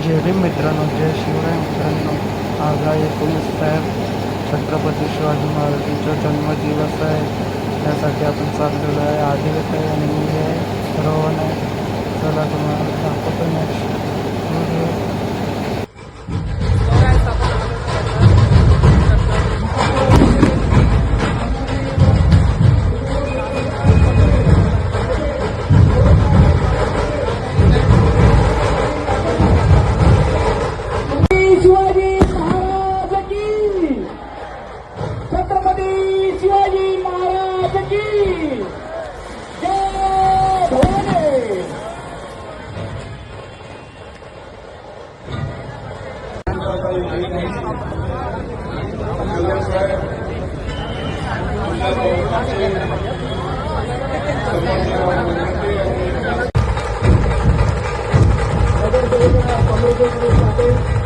जय भीम मित्रांनो, जय शिवराय मित्रांनो. आज आहे 19 फेब, छत्रपती शिवाजी महाराजांचा जन्मदिवस आहे. त्यासाठी आपण चाललेलो आहे. आदिल आहे आणि मी आहे, रोहन आहे. चला तुम्हाला दाखवतो नेक्स्ट व्हिडिओ. शिवाजी महाराज की, छत्रपती शिवाजी महाराज की जय भवानी. नगर